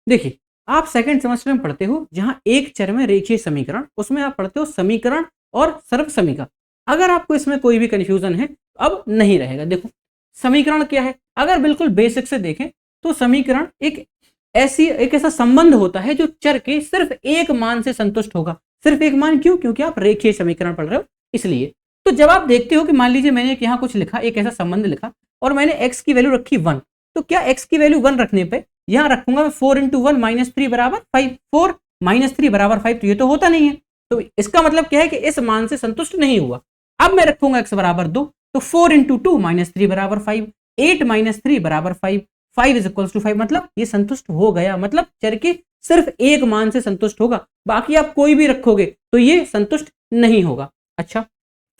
देखिए, आप second semester में पढ़ते हो जहां एक चर में रेखीय समीकरण, उसमें आप पढ़ते हो समीकरण और सर्वसमीका। अगर आपको इसमें कोई भी कंफ्यूजन है तो अब नहीं रहेगा। देखो, समीकरण क्या है? अगर बिल्कुल बेसिक से देखें तो समीकरण एक ऐसा संबंध होता है जो चर के सिर्फ एक मान से संतुष्ट होगा। सिर्फ एक मान क्यों? क्योंकि आप रेखीय समीकरण पढ़ रहे हो इसलिए। तो जब आप देखते हो कि मान लीजिए मैंने यहाँ कुछ लिखा, एक ऐसा संबंध लिखा और मैंने x की वैल्यू रखी 1, तो क्या x की वैल्यू 1 रखने पे यहां रखूंगा मैं 4 इंटू 1 माइनस 3 बराबर 5, 4 माइनस 3 बराबर 5, तो ये तो होता नहीं है। तो इसका मतलब क्या है कि इस मान से संतुष्ट नहीं हुआ। अब मैं रखूंगा x बराबर 2, तो 4 इंटू 2 माइनस 3 बराबर 5, 8 माइनस 3 बराबर 5, 5 इज इक्वल टू 5, मतलब ये संतुष्ट हो गया। मतलब चर के सिर्फ एक मान से संतुष्ट होगा, बाकी आप कोई भी रखोगे तो ये संतुष्ट नहीं होगा। अच्छा,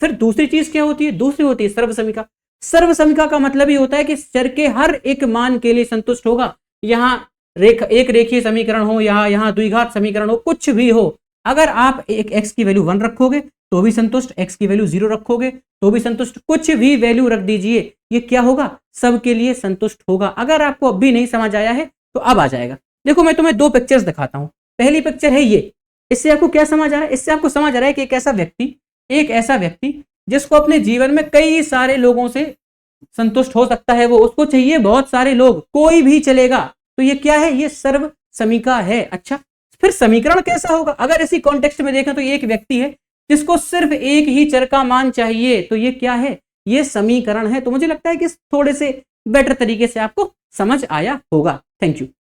फिर दूसरी चीज क्या होती है? दूसरी होती है सर्वसमीका। सर्वसमीका का मतलब ही होता है कि चर के हर एक मान के लिए संतुष्ट होगा। यहां एक रेखीय समीकरण हो, यहां द्विघात समीकरण हो, कुछ भी हो, अगर आप एक x की वैल्यू 1 रखोगे तो भी संतुष्ट, x की वैल्यू 0 रखोगे तो भी संतुष्ट, कुछ भी वैल्यू रख दीजिए, ये क्या होगा? सबके लिए संतुष्ट होगा। अगर आपको अब भी नहीं समझ आया है तो अब आ जाएगा। देखो, मैं तुम्हें दो पिक्चर्स दिखाता हूं। पहली पिक्चर है ये, इससे आपको क्या समझ आ रहा है? इससे आपको समझ आ रहा है कि एक ऐसा व्यक्ति जिसको अपने जीवन में कई सारे लोगों से संतुष्ट हो सकता है, वो उसको चाहिए बहुत सारे लोग, कोई भी चलेगा। तो ये क्या है? ये सर्व समीका है। अच्छा, फिर समीकरण कैसा होगा? अगर इसी कॉन्टेक्स्ट में देखें तो ये एक व्यक्ति है जिसको सिर्फ एक ही चर का मान चाहिए, तो ये क्या है? ये समीकरण है। तो मुझे लगता है कि थोड़े से बेटर तरीके से आपको समझ आया होगा। Thank you.